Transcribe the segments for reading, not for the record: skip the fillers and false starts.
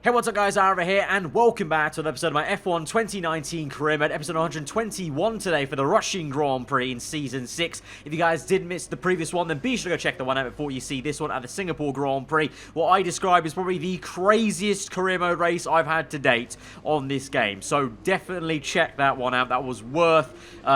Hey, what's up guys, aarava here, and welcome back to another episode of my F1 2019 career mode, episode 121 today for the Russian Grand Prix in Season 6. If you guys did miss the previous one, then be sure to go check the one out before you see this one at the Singapore Grand Prix. What I describe is probably the craziest career mode race I've had to date on this game, so definitely check that one out. That was worth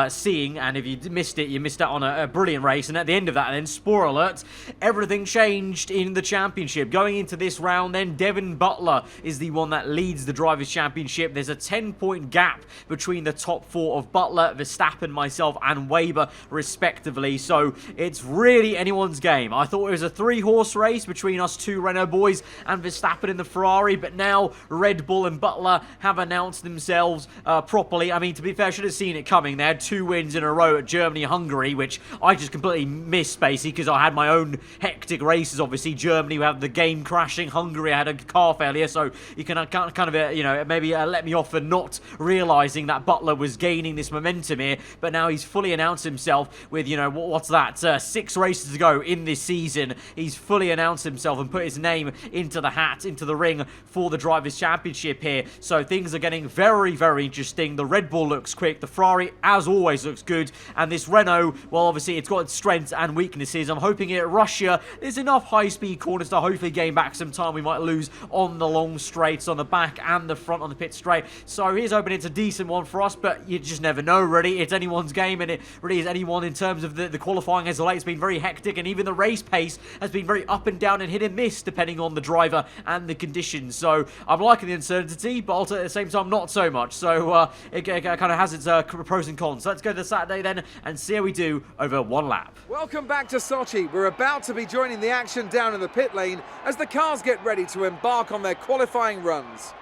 seeing, and if you missed it, you missed out on a brilliant race. And at the end of that, then, spoiler alert, everything changed in the championship. Going into this round, then, Devin Butler is the one that leads the Drivers' Championship. There's a 10-point gap between the top four of Butler, Verstappen, myself, and Weber, respectively. So it's really anyone's game. I thought it was a 3-horse race between us two Renault boys and Verstappen in the Ferrari, but now Red Bull and Butler have announced themselves properly. I mean, to be fair, I should have seen it coming. They had 2 wins in a row at Germany and Hungary, which I just completely missed, basically, because I had my own hectic races. Obviously, Germany, we had the game crashing. Hungary, I had a car failure, so you can kind of, you know, maybe let me off for not realising that Butler was gaining this momentum here, but now he's fully announced himself with, you know, what's that, 6 races to go in this season. He's fully announced himself and put his name into the hat, into the ring for the Drivers' Championship here, so things are getting very, very interesting. The Red Bull looks quick, the Ferrari, as always, looks good, and this Renault, well, obviously, it's got its strengths and weaknesses. I'm hoping at Russia, there's enough high-speed corners to hopefully gain back some time we might lose on the long straights, on the back and the front on the pit straight. So here's hoping it's a decent one for us, but you just never know, really. It's anyone's game, and it really is anyone in terms of the qualifying as of late. It's been very hectic, and even the race pace has been very up and down and hit and miss, depending on the driver and the conditions. So I'm liking the uncertainty, but also at the same time, not so much. So it kind of has its pros and cons. So let's go to Saturday then and see how we do over one lap. Welcome back to Sochi. We're about to be joining the action down in the pit lane as the cars get ready to embark on their qualifying runs.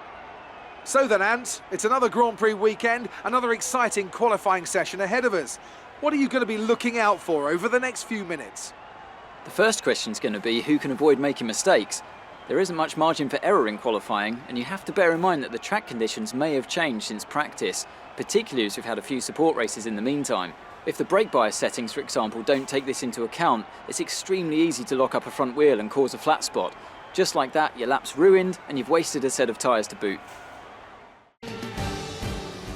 So then, Ant, it's another Grand Prix weekend, another exciting qualifying session ahead of us. What are you going to be looking out for over the next few minutes? The first question is going to be who can avoid making mistakes. There isn't much margin for error in qualifying, and you have to bear in mind that the track conditions may have changed since practice, particularly as we've had a few support races in the meantime. If the brake bias settings, for example, don't take this into account, it's extremely easy to lock up a front wheel and cause a flat spot. Just like that, your lap's ruined and you've wasted a set of tyres to boot.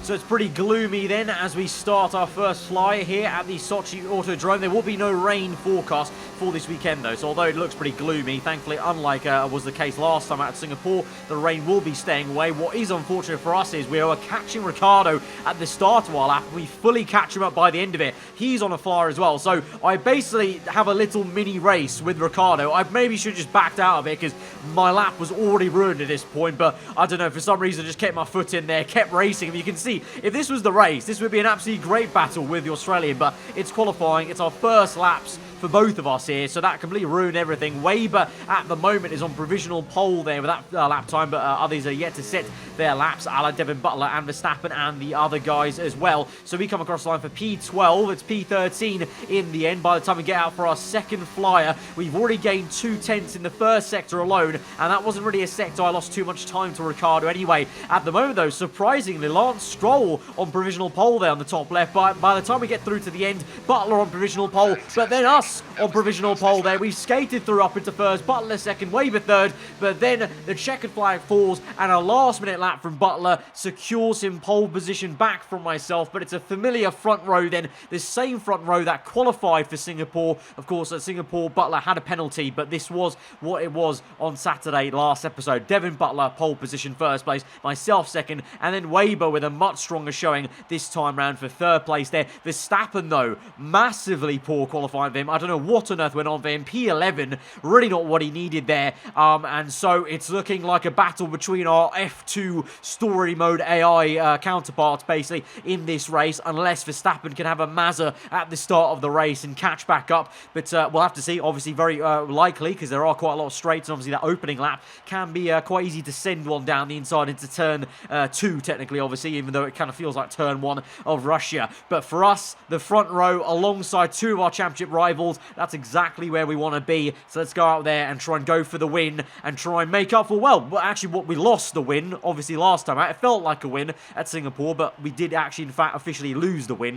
So it's pretty gloomy then as we start our first fly here at the Sochi Autodrome. There will be no rain forecast for this weekend though, so although it looks pretty gloomy, thankfully, unlike was the case last time at Singapore, the rain will be staying away. What is unfortunate for us is we are catching Ricciardo at the start of our lap. We fully catch him up by the end of it. He's on a flyer as well, so I basically have a little mini race with Ricciardo. I maybe should have just backed out of it because my lap was already ruined at this point, but I don't know, for some reason I just kept my foot in there, kept racing. If you can see, if this was the race, this would be an absolutely great battle with the Australian, but it's qualifying. It's our first laps for both of us here, so that completely ruined everything. Weber at the moment is on provisional pole there with that lap time, but others are yet to set their laps, a la Devin Butler and Verstappen and the other guys as well. So we come across the line for P12. It's P13 in the end. By the time we get out for our second flyer, we've already gained 2 tenths in the first sector alone, and that wasn't really a sector I lost too much time to Ricciardo anyway. At the moment though, surprisingly, Lance Stroll on provisional pole there on the top left. By the time we get through to the end, Butler on provisional pole, but then us on provisional pole there. We've skated through up into first, Butler second, Weber third, but then the checkered flag falls and a last minute lap from Butler secures him pole position back from myself, but it's a familiar front row then, the same front row that qualified for Singapore. Of course, at Singapore, Butler had a penalty, but this was what it was on Saturday last episode. Devin Butler, pole position, first place, myself second, and then Weber with a much stronger showing this time round for third place there. Verstappen, though, massively poor qualifying for him. I don't know what on earth went on for him. P11, really not what he needed there. And so it's looking like a battle between our F2 story mode AI counterparts, basically, in this race, unless Verstappen can have a Mazza at the start of the race and catch back up. But we'll have to see. Obviously, very likely, because there are quite a lot of straights, and obviously that opening lap can be quite easy to send one down the inside into turn 2, technically, obviously, even though it kind of feels like turn 1 of Russia. But for us, the front row, alongside 2 of our championship rivals, that's exactly where we want to be. So let's go out there and try and go for the win and try and make up for, well, actually what we lost the win, obviously last time. It felt like a win at Singapore, but we did actually, in fact, officially lose the win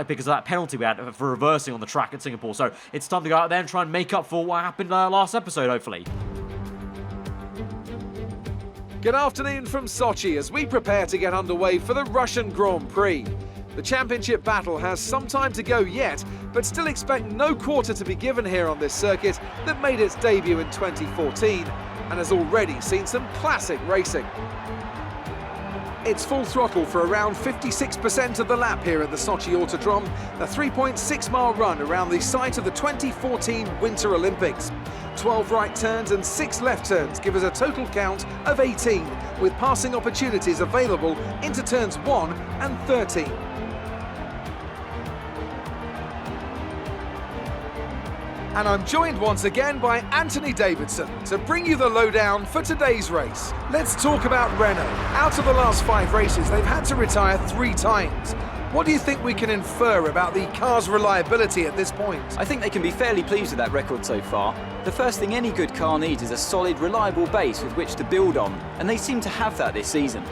because of that penalty we had for reversing on the track at Singapore. So it's time to go out there and try and make up for what happened last episode, hopefully. Good afternoon from Sochi as we prepare to get underway for the Russian Grand Prix. The championship battle has some time to go yet, but still expect no quarter to be given here on this circuit that made its debut in 2014 and has already seen some classic racing. It's full throttle for around 56% of the lap here at the Sochi Autodrome, a 3.6-mile run around the site of the 2014 Winter Olympics. 12 right turns and 6 left turns give us a total count of 18, with passing opportunities available into turns 1 and 13. And I'm joined once again by Anthony Davidson to bring you the lowdown for today's race. Let's talk about Renault. Out of the last 5 races, they've had to retire 3 times. What do you think we can infer about the car's reliability at this point? I think they can be fairly pleased with that record so far. The first thing any good car needs is a solid, reliable base with which to build on, and they seem to have that this season.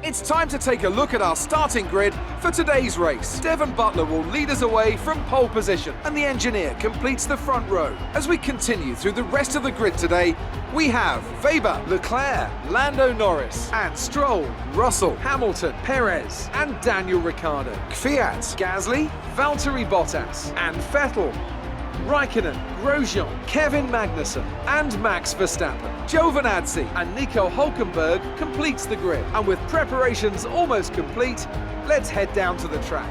It's time to take a look at our starting grid for today's race. Devon Butler will lead us away from pole position, and the engineer completes the front row. As we continue through the rest of the grid today, we have Weber, Leclerc, Lando Norris, and Stroll, Russell, Hamilton, Perez, and Daniel Ricciardo, Kvyat, Gasly, Valtteri Bottas, and Vettel, Raikkonen, Grosjean, Kevin Magnussen, and Max Verstappen. Giovinazzi and Nico Hülkenberg completes the grid. And with preparations almost complete, let's head down to the track.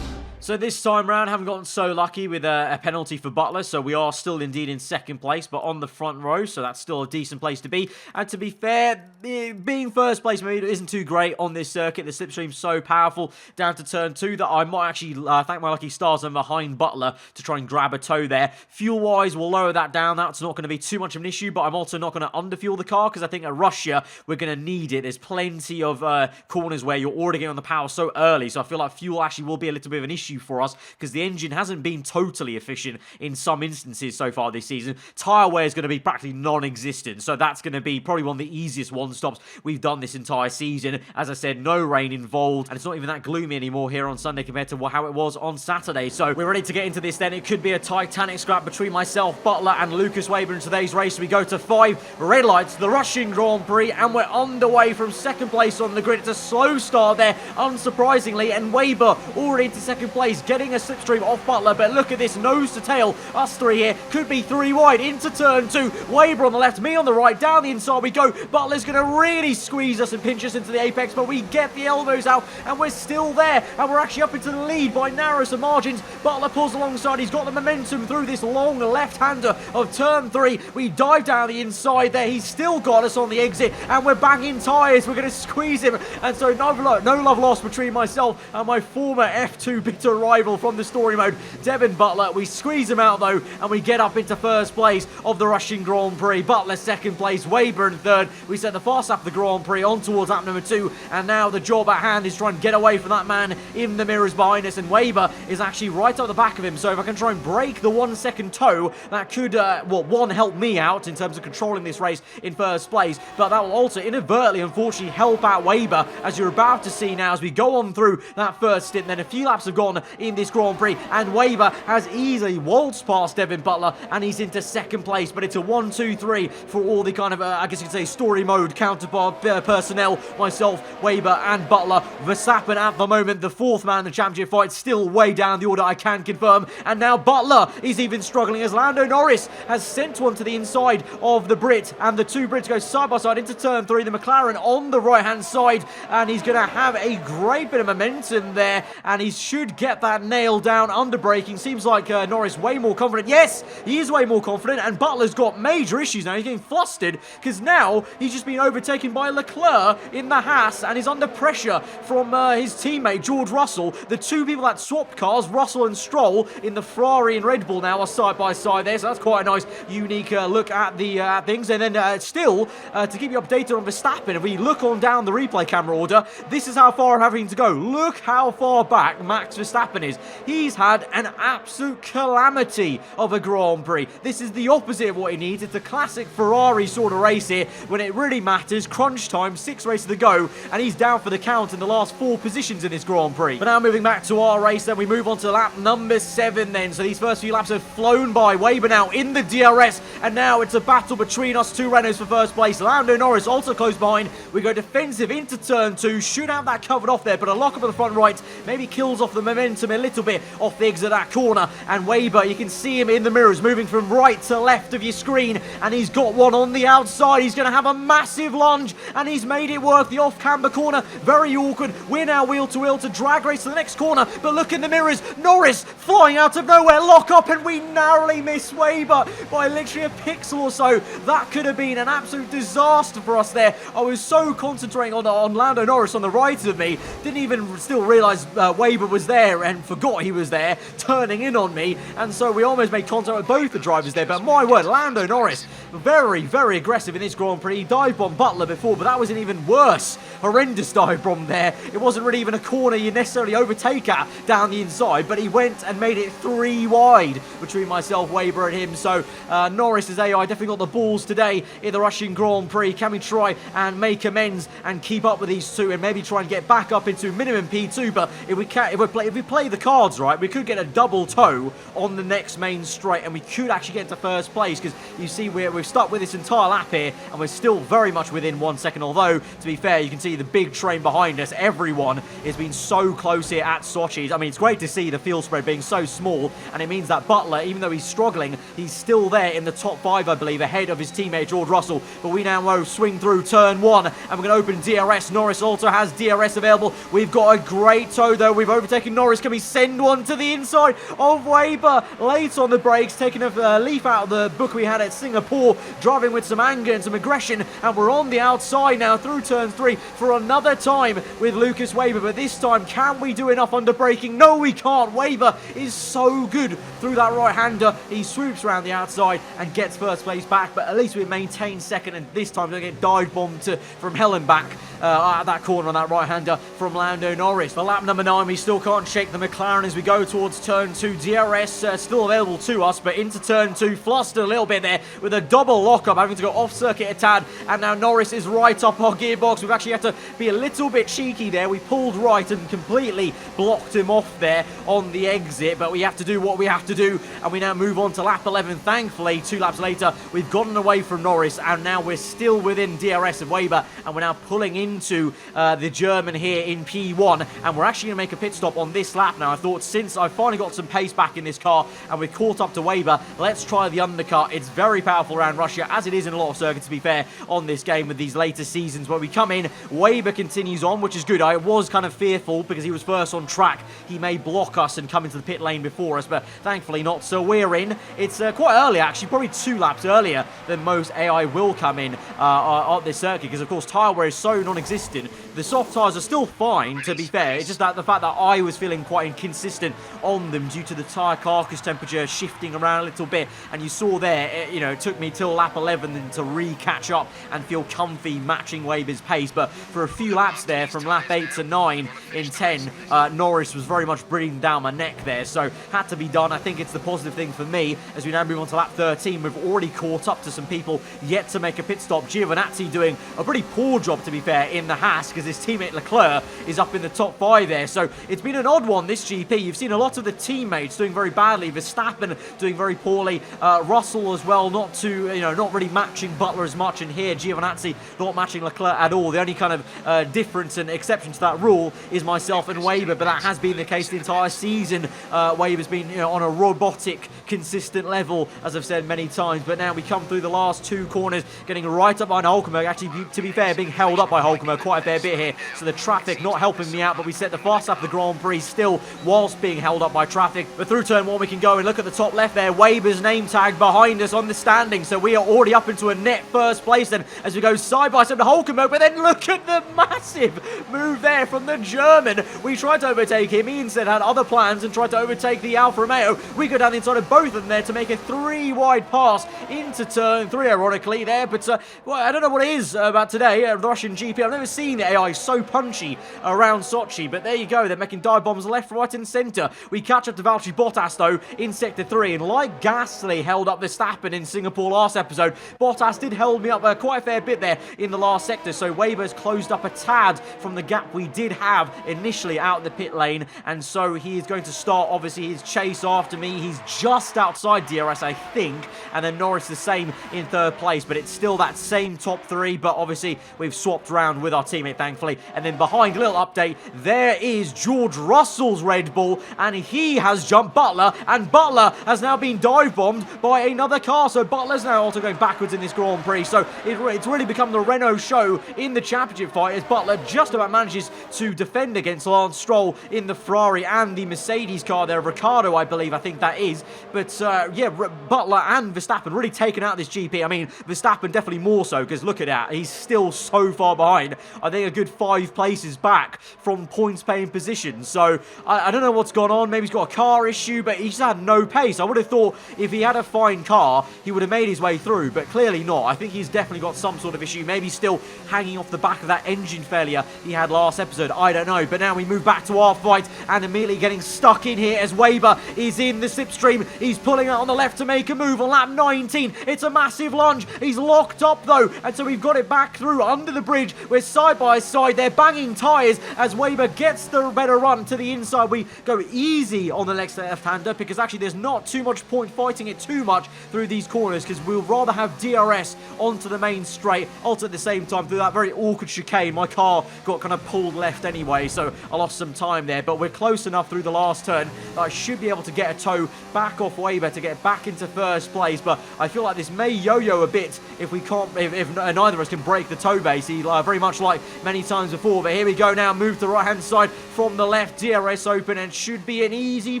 So this time round, haven't gotten so lucky with a penalty for Butler, so we are still indeed in second place, but on the front row, so that's still a decent place to be. And to be fair, being first place maybe isn't too great on this circuit. The slipstream's so powerful down to turn 2 that I might actually thank my lucky stars I'm behind Butler to try and grab a toe there. Fuel-wise, we'll lower that down. That's not going to be too much of an issue, but I'm also not going to underfuel the car because I think at Russia, we're going to need it. There's plenty of corners where you're already getting on the power so early, so I feel like fuel actually will be a little bit of an issue for us because the engine hasn't been totally efficient in some instances so far this season. Tyre wear is going to be practically non-existent, so that's going to be probably one of the easiest one-stops we've done this entire season. As I said, no rain involved, and it's not even that gloomy anymore here on Sunday compared to how it was on Saturday. So we're ready to get into this then. It could be a titanic scrap between myself, Butler, and Lucas Weber in today's race. We go to 5 red lights, the Russian Grand Prix, and we're underway from second place on the grid. It's a slow start there, unsurprisingly, and Weber already into second place, getting a slipstream off Butler, but look at this, nose to tail, us 3 here, could be 3 wide, into turn 2, Weber on the left, me on the right, down the inside we go. Butler's going to really squeeze us and pinch us into the apex, but we get the elbows out, and we're still there, and we're actually up into the lead by narrow some margins. Butler pulls alongside, he's got the momentum through this long left-hander of turn 3, we dive down the inside there, he's still got us on the exit, and we're banging tyres, we're going to squeeze him, and so no love lost between myself and my former F2 bitter rival from the story mode, Devon Butler. We squeeze him out though, and we get up into first place of the Russian Grand Prix. Butler second place, Weber in third. We set the fast lap of the Grand Prix on towards lap number 2, and now the job at hand is trying to get away from that man in the mirrors behind us, and Weber is actually right up the back of him, so if I can try and break the 1 second toe, that could, one, help me out in terms of controlling this race in first place, but that will also inadvertently, unfortunately, help out Weber, as you're about to see now as we go on through that first stint. Then a few laps have gone in this Grand Prix, and Weber has easily waltzed past Devon Butler, and he's into second place, but it's a 1-2-3 for all the kind of, I guess you could say, story mode counterpart personnel, myself, Weber, and Butler. Verstappen at the moment, the 4th man in the championship fight, still way down the order, I can confirm, and now Butler is even struggling as Lando Norris has sent one to the inside of the Brit, and the 2 Brits go side by side into turn 3, the McLaren on the right-hand side, and he's going to have a great bit of momentum there, and he should get that nailed down under braking. Seems like Norris way more confident. Yes, he is way more confident, and Butler's got major issues now. He's getting flustered because now he's just been overtaken by Leclerc in the Haas, and he's under pressure from his teammate George Russell. The 2 people that swapped cars, Russell and Stroll, in the Ferrari and Red Bull now are side by side there, so that's quite a nice, unique look at the things. And then still, to keep you updated on Verstappen, if we look on down the replay camera order, this is how far I'm having to go. Look how far back Max Verstappen Verstappen is. He's had an absolute calamity of a Grand Prix. This is the opposite of what he needs. It's a classic Ferrari sort of race here when it really matters. Crunch time, 6 races to go, and he's down for the count in the last 4 positions in this Grand Prix. But now moving back to our race, then we move on to lap number 7 then. So these first few laps have flown by. WEBER now in the DRS, and now it's a battle between us two Renaults for first place. Lando Norris also close behind. We go defensive into turn 2, shoot out that covered off there, but a lock up at the front right maybe kills off the momentum a little bit off the exit of that corner. And WEBER, you can see him in the mirrors moving from right to left of your screen, and he's got one on the outside. He's going to have a massive lunge, and he's made it work. The off-camber corner, very awkward. We're now wheel to wheel to drag race to the next corner, but look in the mirrors. Norris flying out of nowhere, lock up, and we narrowly miss WEBER by literally a pixel or so. That could have been an absolute disaster for us there. I was so concentrating on Lando Norris on the right of me, didn't even still realise WEBER was there and forgot he was there, turning in on me, and so we almost made contact with both the drivers there. But my word, Lando Norris, very, very aggressive in this Grand Prix. He dive bombed Butler before, but that was an even worse, horrendous dive bomb there. It wasn't really even a corner you necessarily overtake at down the inside, but he went and made it 3 wide between myself, WEBER, and him. So Norris's AI definitely got the balls today in the Russian Grand Prix. Can we try and make amends and keep up with these two and maybe try and get back up into minimum P2? But if we play the cards right, we could get a double toe on the next main straight, and we could actually get into first place, because you see we've stuck with this entire lap here, and we're still very much within 1 second. Although, to be fair, you can see the big train behind us. Everyone has been so close here at Sochi. I mean, it's great to see the field spread being so small, and it means that Butler, even though he's struggling, he's still there in the top 5, I believe, ahead of his teammate George Russell. But we now swing through turn 1, and we're going to open DRS. Norris also has DRS available. We've got a great toe, though. We've overtaken Norris. Can we send one to the inside of WEBER? Late on the brakes, taking a leaf out of the book we had at Singapore, driving with some anger and some aggression, and we're on the outside now through turn 3 for another time with Lucas WEBER. But this time, can we do enough under braking? No, we can't. WEBER is so good through that right-hander. He swoops around the outside and gets first place back, but at least we maintain second, and this time we're going to get dive bombed from hell and back at that corner on that right-hander from Lando Norris. For lap number 9, we still can't shake the McLaren as we go towards turn 2. DRS still available to us, but into turn 2, flustered a little bit there with a double lockup, having to go off-circuit a tad, and now Norris is right up our gearbox. We've actually had to be a little bit cheeky there. We pulled right and completely blocked him off there on the exit, but we have to do what we have to do, and we now move on to lap 11. Thankfully, 2 laps later, we've gotten away from Norris, and now we're still within DRS of WEBER, and we're now pulling into the German here in P1, and we're actually going to make a pit stop on this lap now. I thought, since I've finally got some pace back in this car and we're caught up to WEBER, let's try the undercut. It's very powerful around Russia, as it is in a lot of circuits, to be fair, on this game with these later seasons where we come in. WEBER continues on, which is good. I was kind of fearful because he was first on track. He may block us and come into the pit lane before us, but thankfully not. So we're in. It's quite early, actually, probably 2 laps earlier than most AI will come in on this circuit, because of course tyre wear is so non-existent. The soft tyres are still fine, to be fair. It's just that the fact that I was feeling quite inconsistent on them due to the tyre carcass temperature shifting around a little bit, and you saw there, it took me till lap 11 then to re-catch up and feel comfy matching WEBER's pace. But for a few laps there, from lap 8 to 9 in 10, Norris was very much breathing down my neck there, so had to be done. I think it's the positive thing for me as we now move on to lap 13. We've already caught up to some people yet to make a pit stop. Giovinazzi doing a pretty poor job, to be fair, in the Haas, because his teammate Leclerc is up in the top 5 there. So it's been an odd one, this GP. You've seen a lot of the teammates doing very badly. Verstappen doing very poorly. Russell as well, not really matching Butler as much. And here, Giovinazzi not matching Leclerc at all. The only kind of difference and exception to that rule is myself and WEBER, but that has been the case the entire season. WEBER's been on a robotic, consistent level, as I've said many times. But now we come through the last 2 corners, getting right up behind Hulkenberg. Actually, to be fair, being held up by Hulkenberg quite a fair bit here. So the traffic not helping me out, but we set the fast lap of the Grand Prix still whilst being held up by traffic. But through turn 1 we can go, and look at the top left there, WEBER's name tag behind us on the standing. So we are already up into a net first place then as we go side by side to Hulkenberg. But then look at the massive move there from the German. We tried to overtake him. He instead had other plans and tried to overtake the Alfa Romeo. We go down the inside of both of them there to make a 3-wide pass into turn 3, ironically there. But well, I don't know what it is about today, the Russian GP. I've never seen the AI so punchy around Sochi, but there you go. They're making dive bombs left, right and centre. We catch up to Valtteri Bottas though in Sector 3, and like Gasly held up Verstappen in Singapore last episode, Bottas did hold me up quite a fair bit there in the last sector, so Weber's closed up a tad from the gap we did have initially out the pit lane, and so he is going to start obviously his chase after me. He's just outside DRS, I think, and then Norris the same in third place, but it's still that same top three, but obviously we've swapped around with our teammate, thankfully. And then behind, little update, there is George Russell's Red Bull, and he has jumped Butler, and Butler has now been dive-bombed by another car, so Butler's now also going backwards in this Grand Prix, so it's really become the Renault show in the championship fight as Butler just about manages to defend against Lance Stroll in the Ferrari and the Mercedes car there, Ricciardo, I believe, I think that is. But yeah, Butler and Verstappen really taken out this GP. I mean, Verstappen definitely more so, because look at that, he's still so far behind. I think a good 5 places back from points paying position. So I don't know what's gone on. Maybe he's got a car issue, but he's had no pace. I would have thought if he had a fine car, he would have made his way through, but clearly not. I think he's definitely got some sort of issue. Maybe still hanging off the back of that engine failure he had last episode. I don't know. But now we move back to our fight and immediately getting stuck in here as Weber is in the slipstream. He's pulling out on the left to make a move on lap 19. It's a massive lunge. He's locked up though, and so we've got it back through under the bridge. We're side by side. They're banging tyres as Weber gets the better run to the inside. We go easy on the left-hander because actually there's not too much point fighting it too much through these corners, because we'll rather have DRS onto the main straight. Also at the same time, through that very awkward chicane, my car got kind of pulled left anyway, so I lost some time there, but we're close enough through the last turn that I should be able to get a tow back off Weber to get back into first place. But I feel like this may yo-yo a bit if we can't, if neither of us can break the tow base, very much like many times before. But here we go now, move to the right hand side from the left, DRS open, and should be an easy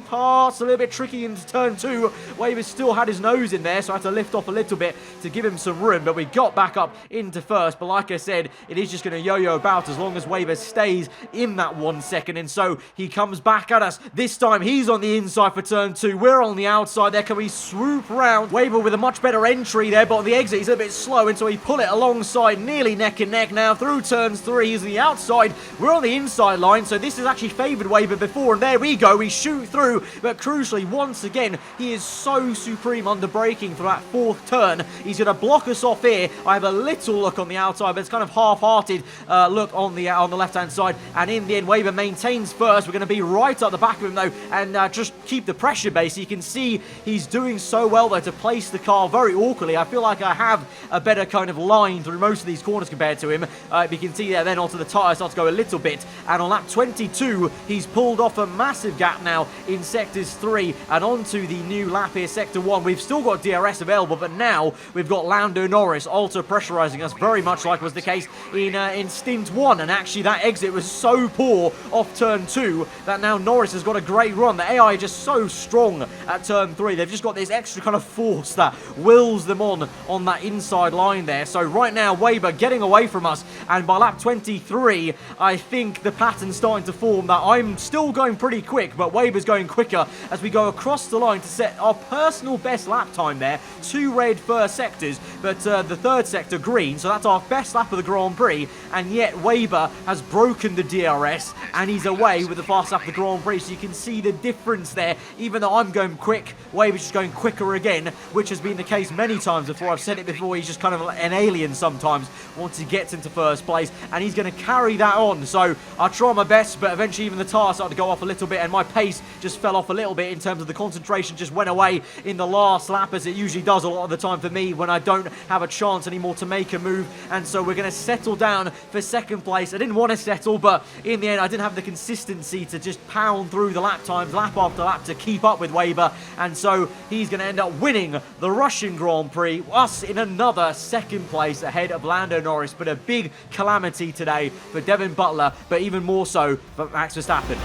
pass. A little bit tricky into turn 2. Weber still had his nose in there, so I had to lift off a little bit to give him some room, but we got back up into first. But like I said, it is just going to yo-yo about as long as Weber stays in that 1 second, and so he comes back at us. This time he's on the inside for turn 2. We're on the outside there. Can we swoop round? Weber with a much better entry there, but on the exit he's a bit slow, and so he pull it alongside, nearly neck and neck now through turns 3. He's on the outside. We're on the inside line, so this has actually favoured Weber before, and there we go. We shoot through, but crucially, once again, he is so supreme under braking for that 4th turn. He's going to block us off here. I have a little look on the outside, but it's kind of half-hearted look on the left-hand side, and in the end, Weber maintains first. We're going to be right at the back of him, though, and just keep the pressure base. You can see he's doing so well, though, to place the car very awkwardly. I feel like I have a better kind of line through most of these corners compared to him. You can see there, then onto the tyre starts to go a little bit, and on lap 22, he's pulled off a massive gap now in sectors 3 and onto the new lap here, sector 1. We've still got DRS available, but now we've got Lando Norris also pressurising us, very much like was the case in stint 1, and actually that exit was so poor off turn 2 that now Norris has got a great run. The AI are just so strong at turn 3. They've just got this extra kind of force that wills them on that inside line there. So right now, Weber getting away from us, and by lap 23, I think the pattern's starting to form that I'm still going pretty quick, but Weber's going quicker as we go across the line to set our personal best lap time there. 2 red first sectors, but the 3rd sector green, so that's our best lap of the Grand Prix, and yet Weber has broken the DRS, and he's away with the fast lap of the Grand Prix, so you can see the difference there. Even though I'm going quick, Weber's just going quicker again, which has been the case many times before. I've said it before, he's just kind of an alien sometimes once he gets into first place, and he's going to carry that on. So I try my best, but eventually even the tyre started to go off a little bit, and my pace just fell off a little bit in terms of the concentration, just went away in the last lap, as it usually does a lot of the time for me when I don't have a chance anymore to make a move. And so we're going to settle down for 2nd place. I didn't want to settle, but in the end I didn't have the consistency to just pound through the lap times lap after lap to keep up with Weber, and so he's going to end up winning the Russian Grand Prix, us in another 2nd place ahead of Lando Norris. But a big calamity today for Devin Butler, but even more so for Max Verstappen.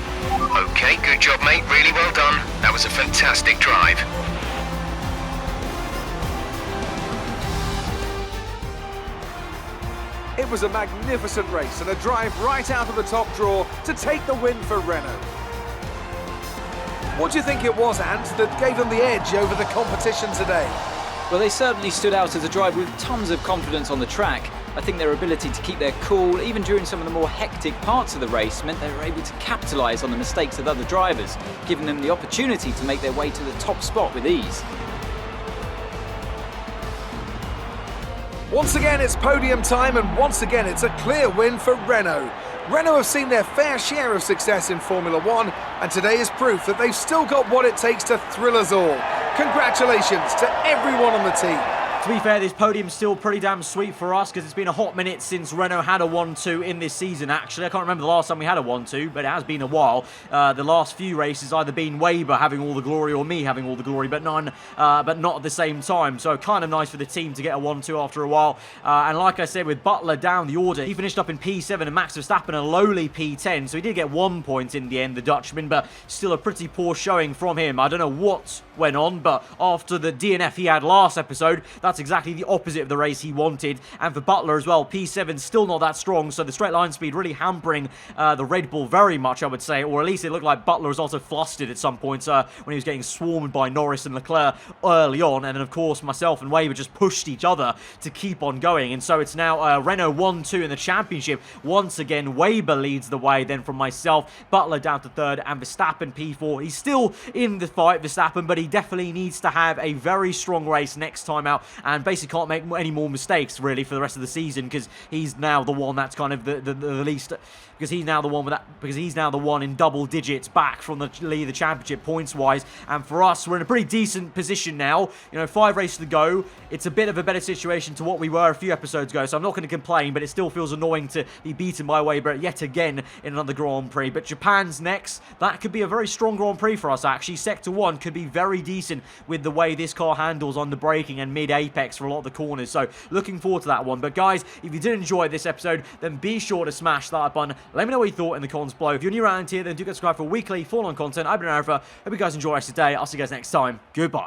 Okay, good job, mate. Really well done. That was a fantastic drive. It was a magnificent race and a drive right out of the top draw to take the win for Renault. What do you think it was, Ant, that gave them the edge over the competition today? Well, they certainly stood out as a driver with tons of confidence on the track. I think their ability to keep their cool, even during some of the more hectic parts of the race, meant they were able to capitalise on the mistakes of other drivers, giving them the opportunity to make their way to the top spot with ease. Once again, it's podium time, and once again, it's a clear win for Renault. Renault have seen their fair share of success in Formula One, and today is proof that they've still got what it takes to thrill us all. Congratulations to everyone on the team. To be fair, this podium's still pretty damn sweet for us because it's been a hot minute since Renault had a 1-2 in this season, actually. I can't remember the last time we had a 1-2, but it has been a while. The last few races either been WEBER having all the glory or me having all the glory, but not at the same time. So kind of nice for the team to get a 1-2 after a while. And like I said, with Butler down the order, he finished up in P7 and Max Verstappen a lowly P10. So he did get 1 point in the end, the Dutchman, but still a pretty poor showing from him. I don't know what went on, but after the DNF he had last episode, that's exactly the opposite of the race he wanted. And for Butler as well, P7 still not that strong, so the straight line speed really hampering the Red Bull very much, I would say, or at least it looked like Butler was also flustered at some points when he was getting swarmed by Norris and Leclerc early on, and then of course myself and Weber just pushed each other to keep on going. And so it's now Renault 1-2 in the championship. Once again, Weber leads the way, then from myself, Butler down to third, and Verstappen P4. He's still in the fight, Verstappen, but he definitely needs to have a very strong race next time out, and basically can't make any more mistakes really for the rest of the season, because he's now the one that's kind of the least, because he's now the one with that, because he's now the one in double digits back from the lead of the championship points wise. And for us, we're in a pretty decent position now. You know, 5 races to go. It's a bit of a better situation to what we were a few episodes ago, so I'm not going to complain, but it still feels annoying to be beaten by Weber yet again in another Grand Prix. But Japan's next. That could be a very strong Grand Prix for us, actually. Sector 1 could be very decent with the way this car handles on the braking and mid-apex for a lot of the corners. So looking forward to that one. But guys, if you did enjoy this episode, then be sure to smash that like button. Let me know what you thought in the comments below. If you're new around here, then do subscribe for weekly full-on content. I've been aarava. Hope you guys enjoy the rest of the day. I'll see you guys next time. Goodbye.